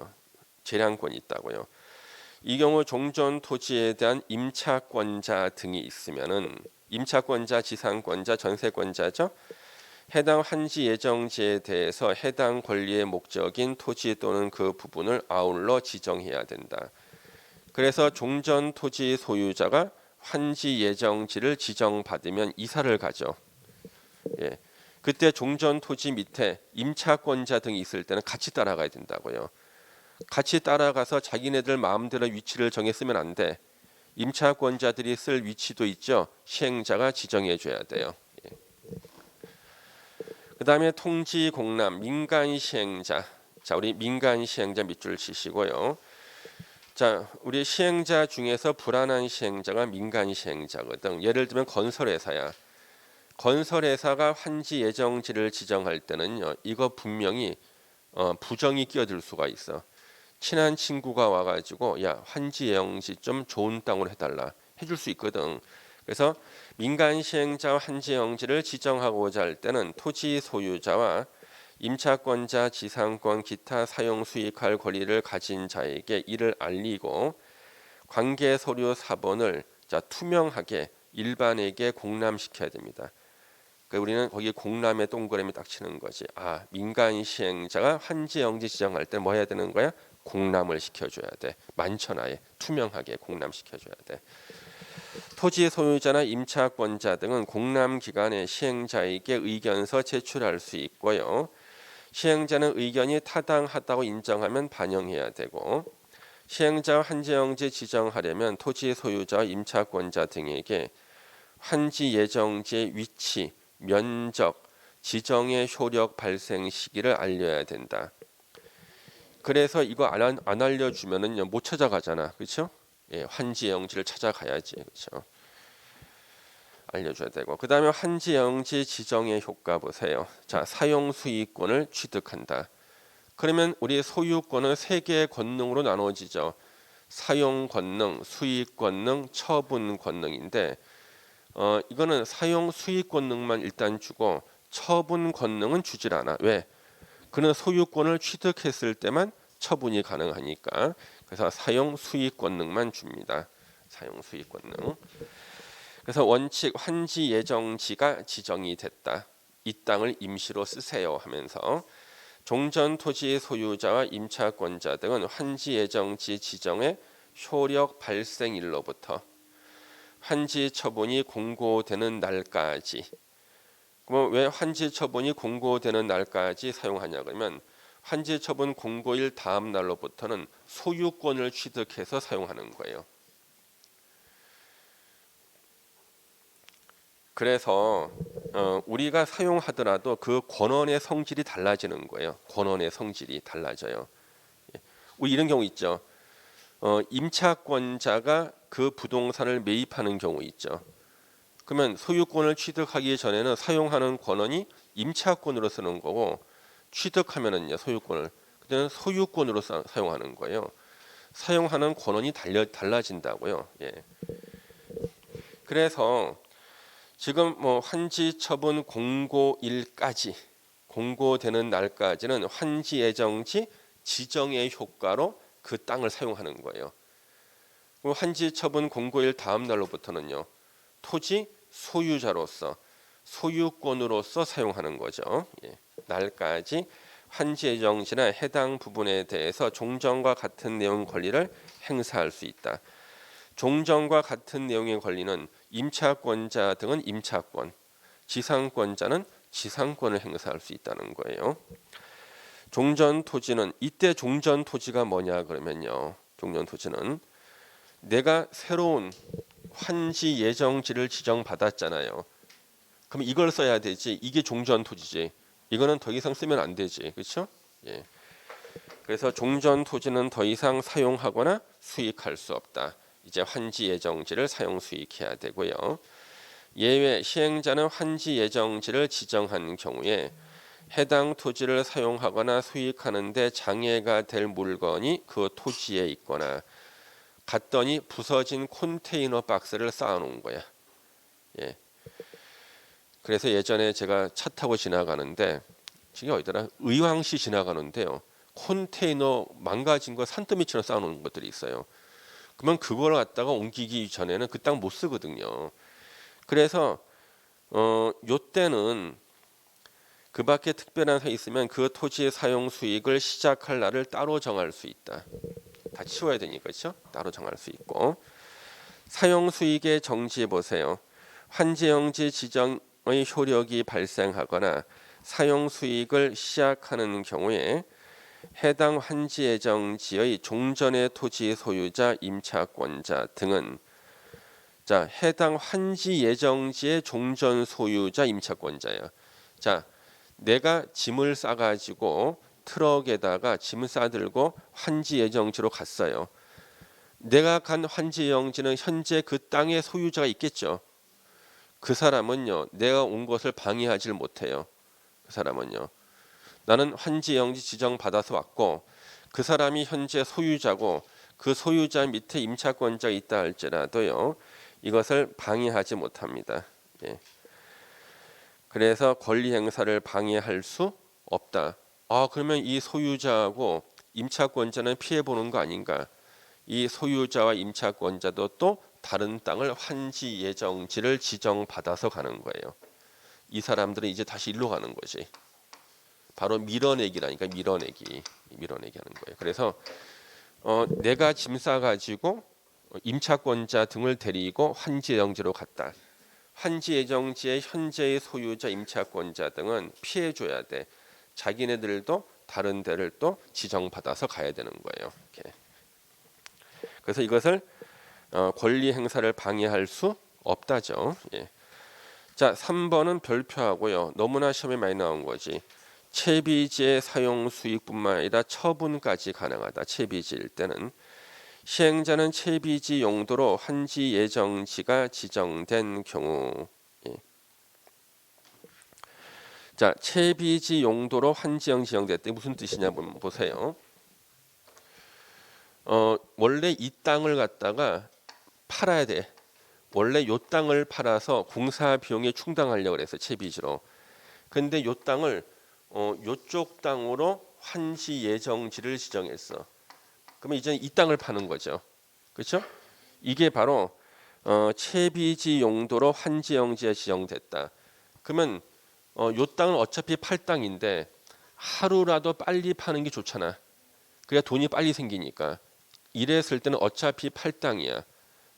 [SPEAKER 1] 재량권이 있다고요. 이 경우 종전 토지에 대한 임차권자 등이 있으면은 임차권자, 지상권자, 전세권자죠. 해당 환지 예정지에 대해서 해당 권리의 목적인 토지 또는 그 부분을 아울러 지정해야 된다. 그래서 종전 토지 소유자가 환지 예정지를 지정받으면 이사를 가죠. 예. 그때 종전 토지 밑에 임차권자 등이 있을 때는 같이 따라가야 된다고요. 같이 따라가서 자기네들 마음대로 위치를 정해 쓰면 안 돼. 임차권자들이 쓸 위치도 있죠. 시행자가 지정해 줘야 돼요. 예. 그 다음에 통지 공람 민간 시행자. 자, 우리 민간 시행자 밑줄 치시고요. 자, 우리 시행자 중에서 불안한 시행자가 민간 시행자거든. 예를 들면 건설회사야. 건설회사가 환지 예정지를 지정할 때는요, 이거 분명히 부정이 끼어들 수가 있어. 친한 친구가 와가지고 야 환지 예정지 좀 좋은 땅으로 해달라 해줄 수 있거든. 그래서 민간 시행자 환지 예정지를 지정하고자 할 때는 토지 소유자와 임차권자, 지상권, 기타 사용 수익할 권리를 가진 자에게 이를 알리고 관계 서류 사본을 투명하게 일반에게 공람시켜야 됩니다. 그러니까 우리는 거기 공람에 동그라미 딱 치는 거지. 아, 민간 시행자가 환지 예정지 지정할 때 뭐 해야 되는 거야? 공람을 시켜줘야 돼. 만천하에 투명하게 공람시켜줘야 돼. 토지 소유자나 임차권자 등은 공람 기간에 시행자에게 의견서 제출할 수 있고요. 시행자는 의견이 타당하다고 인정하면 반영해야 되고, 시행자 환지 예정지 지정하려면 토지 소유자, 임차권자 등에게 환지 예정지의 위치, 면적, 지정의 효력 발생 시기를 알려야 된다. 그래서 이거 안 알려주면은 못 찾아가잖아, 그렇죠? 예, 환지 예정지를 찾아가야지, 그렇죠? 알려줘야 되고, 그 다음에 환지 예정지 지정의 효과 보세요. 자, 사용 수익권을 취득한다. 그러면 우리 소유권은 3개의 권능으로 나눠지죠. 사용 권능, 수익 권능, 처분 권능인데, 이거는 사용 수익 권능만 일단 주고 처분 권능은 주질 않아. 왜? 그는 소유권을 취득했을 때만 처분이 가능하니까. 그래서 사용 수익 권능만 줍니다. 사용 수익 권능. 그래서 원칙 환지 예정지가 지정이 됐다. 이 땅을 임시로 쓰세요 하면서 종전 토지 소유자와 임차권자 등은 환지 예정지 지정의 효력 발생일로부터 환지 처분이 공고되는 날까지 그럼 왜 환지 처분이 공고되는 날까지 사용하냐 그러면 환지 처분 공고일 다음 날로부터는 소유권을 취득해서 사용하는 거예요. 그래서 우리가 사용하더라도 그 권원의 성질이 달라지는 거예요. 권원의 성질이 달라져요. 우리 이런 경우 있죠. 임차권자가 그 부동산을 매입하는 경우 있죠. 그러면 소유권을 취득하기 전에는 사용하는 권원이 임차권으로 쓰는 거고 취득하면은요 소유권을 그때는 소유권으로 사용하는 거예요. 사용하는 권원이 달라진다고요. 예. 그래서 지금 뭐 환지 처분 공고일까지 공고되는 날까지는 환지 예정지 지정의 효과로 그 땅을 사용하는 거예요. 그럼 환지 처분 공고일 다음 날로부터는요 토지 소유자로서 소유권으로서 사용하는 거죠. 예. 날까지 환지 예정지나 해당 부분에 대해서 종전과 같은 내용 권리를 행사할 수 있다. 종전과 같은 내용의 권리는 임차권자 등은 임차권, 지상권자는 지상권을 행사할 수 있다는 거예요. 종전 토지는 이때 종전 토지가 뭐냐 그러면요. 종전 토지는 내가 새로운 환지 예정지를 지정받았잖아요. 그럼 이걸 써야 되지. 이게 종전 토지지. 이거는 더 이상 쓰면 안 되지. 그렇죠? 예. 그래서 종전 토지는 더 이상 사용하거나 수익할 수 없다. 이제 환지 예정지를 사용 수익해야 되고요. 예외 시행자는 환지 예정지를 지정한 경우에 해당 토지를 사용하거나 수익하는 데 장애가 될 물건이 그 토지에 있거나 갔더니 부서진 컨테이너 박스를 쌓아놓은 거야. 예. 그래서 예전에 제가 차 타고 지나가는데 지금 어디더라? 의왕시 지나가는데요. 컨테이너 망가진 거 산더미처럼 쌓아놓은 것들이 있어요. 그러면 그걸 갖다가 옮기기 전에는 그 땅 못 쓰거든요. 그래서 요때는 그 밖에 특별한 사항이 있으면 그 토지의 사용 수익을 시작할 날을 따로 정할 수 있다. 다 치워야 되니까 그렇죠? 따로 정할 수 있고 사용 수익의 정지해 보세요. 환지정지 지정의 효력이 발생하거나 사용 수익을 시작하는 경우에 해당 환지 예정지의 종전의 토지 소유자, 임차권자 등은 자 해당 환지 예정지의 종전 소유자, 임차권자야. 자 내가 짐을 싸가지고 트럭에다가 짐을 싸들고 환지 예정지로 갔어요. 내가 간 환지 예정지는 현재 그 땅의 소유자가 있겠죠. 그 사람은요 내가 온 것을 방해하지 못해요. 그 사람은요 나는 환지 예정지 지정 받아서 왔고 그 사람이 현재 소유자고 그 소유자 밑에 임차권자가 있다 할지라도요 이것을 방해하지 못합니다. 예. 그래서 권리 행사를 방해할 수 없다. 그러면 이 소유자하고 임차권자는 피해 보는 거 아닌가? 이 소유자와 임차권자도 또 다른 땅을 환지 예정지를 지정받아서 가는 거예요. 이 사람들은 이제 다시 일로 가는 거지. 바로 밀어내기라니까 밀어내기 하는 거예요. 그래서 내가 짐 싸가지고 임차권자 등을 데리고 환지 예정지로 갔다. 환지 예정지의 현재의 소유자, 임차권자 등은 피해 줘야 돼. 자기네들도 다른 데를 또 지정받아서 가야 되는 거예요. 이렇게. 그래서 이것을 권리 행사를 방해할 수 없다죠. 예. 자, 3번은 별표하고요. 너무나 시험에 많이 나온 거지. 채비지의 사용 수익뿐만 아니라 처분까지 가능하다. 채비지일 때는 시행자는 채비지 용도로 환지 예정지가 지정된 경우. 예. 자, 채비지 용도로 환지 예정지 지정됐다. 무슨 뜻이냐 보세요. 원래 이 땅을 갖다가 팔아야 돼. 원래 요 땅을 팔아서 공사 비용에 충당하려고 그래서 채비지로. 근데 요 땅을 요쪽 땅으로 환지 예정지를 지정했어. 그러면 이제 이 땅을 파는 거죠. 그렇죠? 이게 바로 채비지 용도로 환지 예정지가 지정됐다. 그러면 요 땅은 어차피 팔 땅인데 하루라도 빨리 파는 게 좋잖아. 그래야 돈이 빨리 생기니까. 이랬을 때는 어차피 팔 땅이야.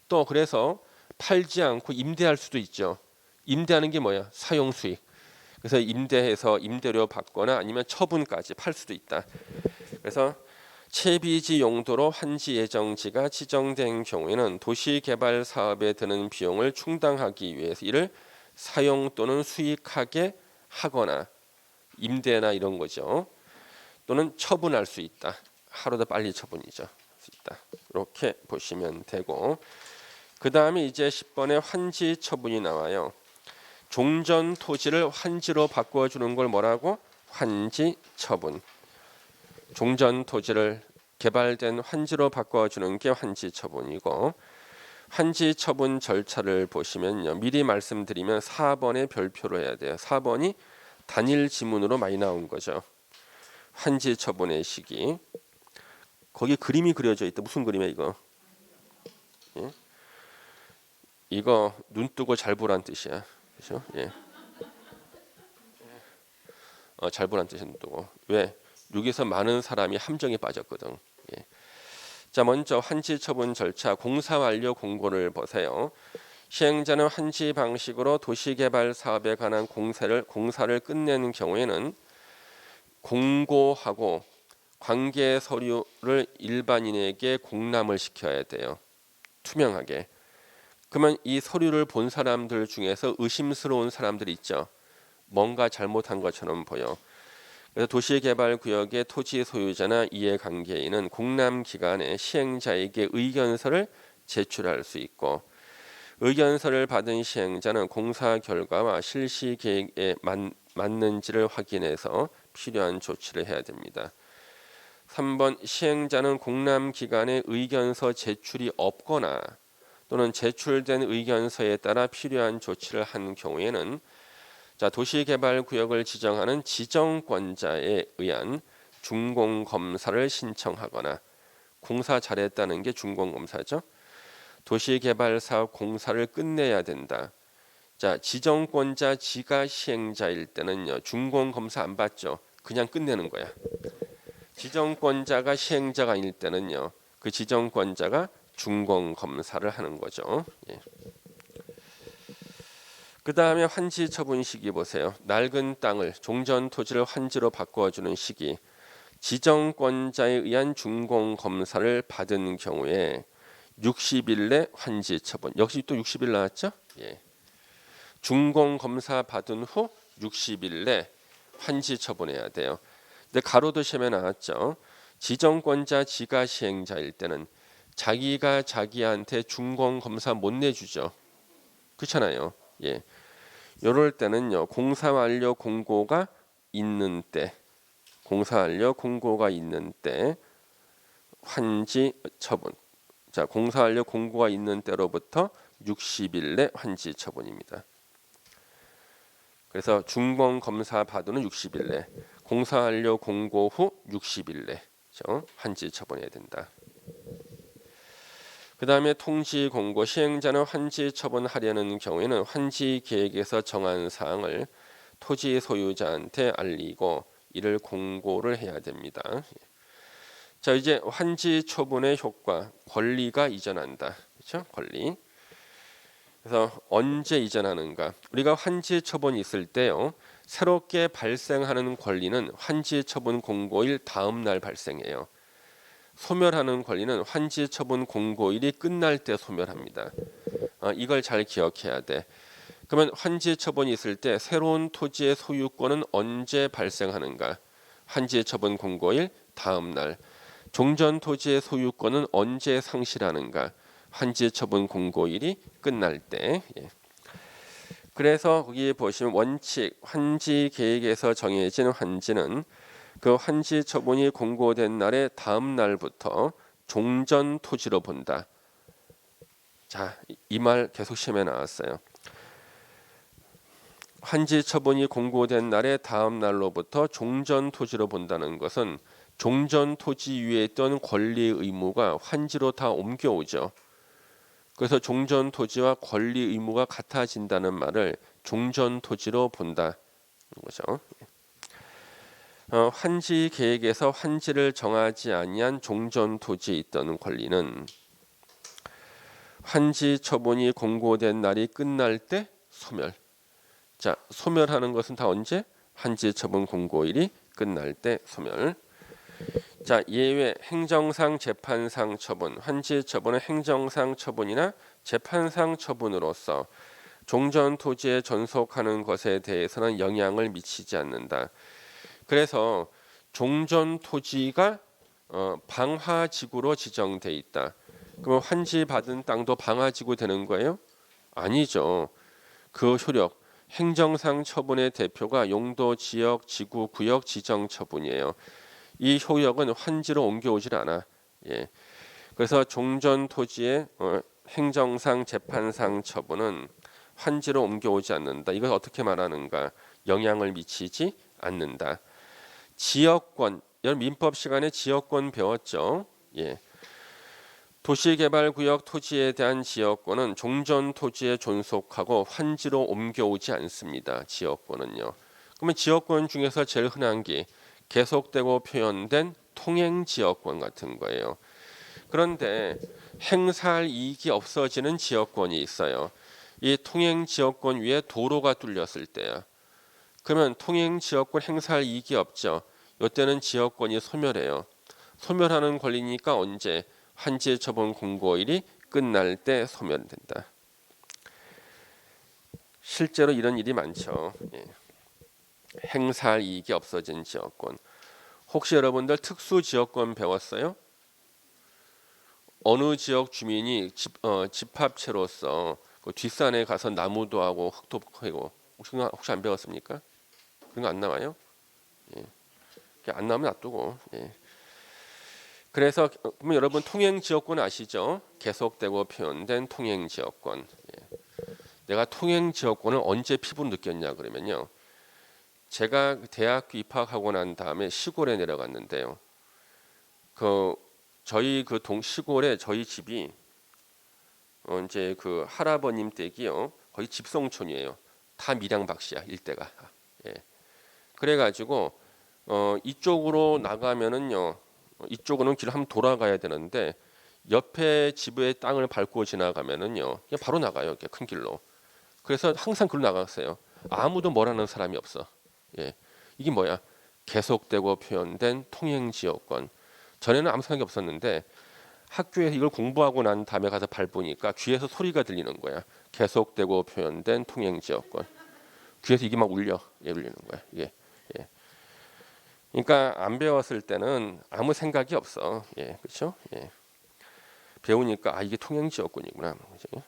[SPEAKER 1] 또 그래서 팔지 않고 임대할 수도 있죠. 임대하는 게 뭐야? 사용 수익. 그래서 임대해서 임대료 받거나 아니면 처분까지 팔 수도 있다. 그래서 채비지 용도로 환지 예정지가 지정된 경우에는 도시개발 사업에 드는 비용을 충당하기 위해서 이를 사용 또는 수익하게 하거나 임대나 이런 거죠. 또는 처분할 수 있다. 하루도 빨리 처분이죠. 수 있다. 이렇게 보시면 되고, 그 다음에 이제 10번에 환지 처분이 나와요. 종전 토지를 환지로 바꿔주는 걸 뭐라고? 환지 처분. 종전 토지를 개발된 환지로 바꿔주는 게 환지 처분이고, 환지 처분 절차를 보시면요. 미리 말씀드리면 4번에 별표로 해야 돼요. 4번이 단일 지문으로 많이 나온 거죠. 환지 처분의 시기. 거기 그림이 그려져 있다. 무슨 그림이야 이거? 예? 이거 눈 뜨고 잘 보란 뜻이야. 그렇죠? 예. 잘 보란 뜻이 눈 뜨고. 왜? 여기서 많은 사람이 함정에 빠졌거든. 예. 자, 먼저 환지 처분 절차 공사 완료 공고를 보세요. 시행자는 환지 방식으로 도시개발 사업에 관한 공사를 끝내는 경우에는 공고하고 관계 서류를 일반인에게 공람을 시켜야 돼요. 투명하게. 그러면 이 서류를 본 사람들 중에서 의심스러운 사람들이 있죠. 뭔가 잘못한 것처럼 보여. 그래서 도시개발구역의 토지 소유자나 이해관계인은 공람 기간에 시행자에게 의견서를 제출할 수 있고, 의견서를 받은 시행자는 공사 결과와 실시 계획에 맞는지를 확인해서 필요한 조치를 해야 됩니다. 3번 시행자는 공람 기간에 의견서 제출이 없거나 또는 제출된 의견서에 따라 필요한 조치를 한 경우에는 도시개발구역을 지정하는 지정권자에 의한 준공검사를 신청하거나, 공사 잘했다는 게 준공검사죠. 도시개발사업 공사를 끝내야 된다. 자, 지정권자 지가 시행자일 때는요, 준공검사 안 받죠. 그냥 끝내는 거야. 지정권자가 시행자가 아닐 때는요, 그 지정권자가 준공검사를 하는 거죠. 예. 그 다음에 환지 처분 시기 보세요. 낡은 땅을 종전 토지를 환지로 바꿔주는 시기. 지정권자에 의한 준공검사를 받은 경우에 60일 내 환지 처분. 역시 또 60일 나왔죠? 예. 준공검사 받은 후 60일 내 환지 처분해야 돼요. 근데 가로도 시험에 나왔죠. 지정권자 지가 시행자일 때는 자기가 자기한테 준공검사 못 내주죠. 그렇잖아요. 예. 이럴 때는요. 공사 완료 공고가 있는 때, 환지 처분. 자, 공사 완료 공고가 있는 때로부터 60일 내 환지 처분입니다. 그래서 준공 검사 받은 후 60일 내, 공사 완료 공고 후 60일 내 환지 처분해야 된다. 그 다음에 통지 공고. 시행자는 환지 처분하려는 경우에는 환지 계획에서 정한 사항을 토지 소유자한테 알리고 이를 공고를 해야 됩니다. 자, 이제 환지 처분의 효과, 권리가 이전한다. 그렇죠? 권리. 그래서 언제 이전하는가? 우리가 환지 처분이 있을 때요, 새롭게 발생하는 권리는 환지 처분 공고일 다음 날 발생해요. 소멸하는 권리는 환지 처분 공고일이 끝날 때 소멸합니다. 이걸 잘 기억해야 돼. 그러면 환지 처분이 있을 때 새로운 토지의 소유권은 언제 발생하는가? 환지 처분 공고일 다음 날. 종전 토지의 소유권은 언제 상실하는가? 환지 처분 공고일이 끝날 때. 예. 그래서 거기 보시면 원칙 환지 계획에서 정해진 환지는 그 환지 처분이 공고된 날의 다음 날부터 종전 토지로 본다. 자, 이 말 계속 시험에 나왔어요. 환지 처분이 공고된 날의 다음 날로부터 종전 토지로 본다는 것은 종전 토지 위에 있던 권리 의무가 환지로 다 옮겨오죠. 그래서 종전 토지와 권리 의무가 같아진다는 말을 종전 토지로 본다. 거죠. 환지 계획에서 환지를 정하지 아니한 종전 토지에 있던 권리는 환지 처분이 공고된 날이 끝날 때 소멸. 자, 소멸하는 것은 다 언제? 환지 처분 공고일이 끝날 때 소멸. 자, 예외 행정상 재판상 처분. 환지 처분은 행정상 처분이나 재판상 처분으로서 종전 토지에 존속하는 것에 대해서는 영향을 미치지 않는다. 그래서 종전 토지가 방화지구로 지정돼 있다. 그러면 환지 받은 땅도 방화지구 되는 거예요? 아니죠. 그 효력 행정상 처분의 대표가 용도, 지역, 지구, 구역 지정 처분이에요. 이 효력은 환지로 옮겨오질 않아. 예. 그래서 종전 토지의 행정상 재판상 처분은 환지로 옮겨오지 않는다. 이걸 어떻게 말하는가? 영향을 미치지 않는다. 지역권, 여러분 민법 시간에 지역권 배웠죠? 예. 도시개발구역 토지에 대한 지역권은 종전 토지에 존속하고 환지로 옮겨오지 않습니다. 지역권은요. 그러면 지역권 중에서 제일 흔한 게 계속되고 표현된 통행지역권 같은 거예요. 그런데 행사할 이익이 없어지는 지역권이 있어요. 이 통행지역권 위에 도로가 뚫렸을 때야. 그러면 통행지역권 행사할 이익이 없죠. 이때는 지역권이 소멸해요. 소멸하는 권리니까 언제? 환지 처분 공고일이 끝날 때 소멸된다. 실제로 이런 일이 많죠. 예. 행사할 이익이 없어진 지역권. 혹시 여러분들 특수지역권 배웠어요? 어느 지역 주민이 집합체로서 그 뒷산에 가서 나무도 하고 흙도 캐고 혹시 안 배웠습니까? 그런 거 안 나와요? 예. 안 나오면 놔두고. 예. 그래서 그러면 여러분 통행지역권 아시죠? 계속되고 표현된 통행지역권. 예. 내가 통행지역권을 언제 피부로 느꼈냐 그러면요. 제가 대학교 입학하고 난 다음에 시골에 내려갔는데요. 저희 그 시골에 저희 집이 이제 그 할아버님 댁이요. 거의 집성촌이에요. 다 밀양박씨야 일대가. 예. 그래가지고 이쪽으로 나가면은요. 이쪽으로는 길을 한번 돌아가야 되는데 옆에 집의 땅을 밟고 지나가면은요. 그냥 바로 나가요. 이렇게 큰 길로. 그래서 항상 글로 나갔어요. 아무도 뭐라는 사람이 없어. 예. 이게 뭐야? 계속되고 표현된 통행지역권. 전에는 아무 생각이 없었는데 학교에서 이걸 공부하고 난 다음에 가서 밟으니까 귀에서 소리가 들리는 거야. 계속되고 표현된 통행지역권. 귀에서 이게 막 울려. 예, 울리는 거야. 이게. 예. 그러니까 안 배웠을 때는 아무 생각이 없어. 예, 그렇죠? 예. 배우니까 이게 통행지역권이구나. 그렇죠?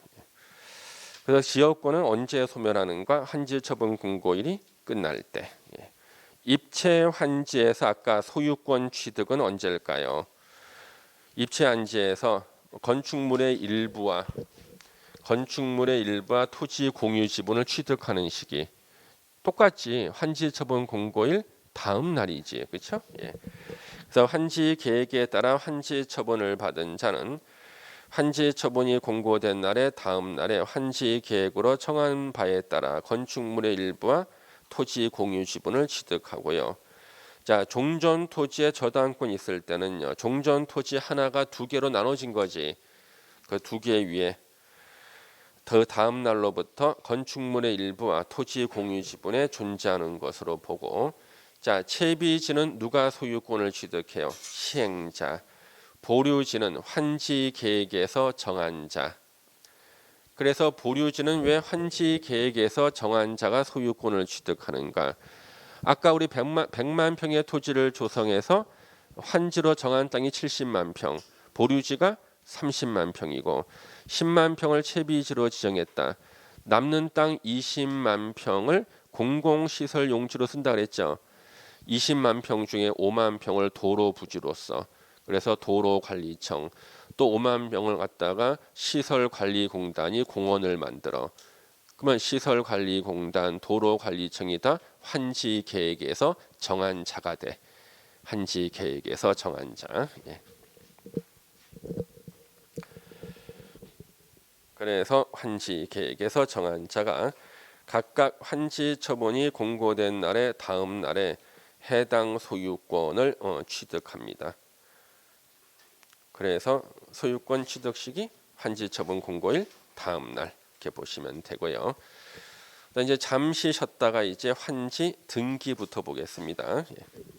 [SPEAKER 1] 그래서 지역권은 언제 소멸하는가? 환지 처분 공고일이 끝날 때. 예. 입체 환지에서 아까 소유권 취득은 언제일까요? 입체 환지에서 건축물의 일부와 토지 공유 지분을 취득하는 시기 똑같이 환지 처분 공고일 다음 날이지, 그렇죠? 예. 그래서 환지 계획에 따라 환지 처분을 받은 자는 환지 처분이 공고된 날의 다음 날에 환지 계획으로 정한 바에 따라 건축물의 일부와 토지 공유 지분을 취득하고요. 자, 종전 토지에 저당권이 있을 때는요. 종전 토지 하나가 두 개로 나눠진 거지. 그 두 개 위에 더 다음 날로부터 건축물의 일부와 토지 공유 지분에 존재하는 것으로 보고, 자, 채비지는 누가 소유권을 취득해요? 시행자. 보류지는 환지 계획에서 정한 자. 그래서 보류지는 왜 환지 계획에서 정한 자가 소유권을 취득하는가? 아까 우리 100만 평의 토지를 조성해서 환지로 정한 땅이 70만 평, 보류지가 30만 평이고 10만 평을 채비지로 지정했다. 남는 땅 20만 평을 공공시설 용지로 쓴다 그랬죠. 20만 평 중에 5만 평을 도로 부지로서, 그래서 도로관리청, 또 5만 평을 갖다가 시설관리공단이 공원을 만들어. 그러면 시설관리공단, 도로관리청이 다 환지 계획에서 정한 자가 돼. 환지 계획에서 정한 자. 예. 그래서 환지 계획에서 정한 자가 각각 환지 처분이 공고된 날의 다음 날에 해당 소유권을 취득합니다. 그래서 소유권 취득 시기 환지 처분 공고일 다음 날 이렇게 보시면 되고요. 이제 잠시 쉬었다가 이제 환지 등기부터 보겠습니다. 예.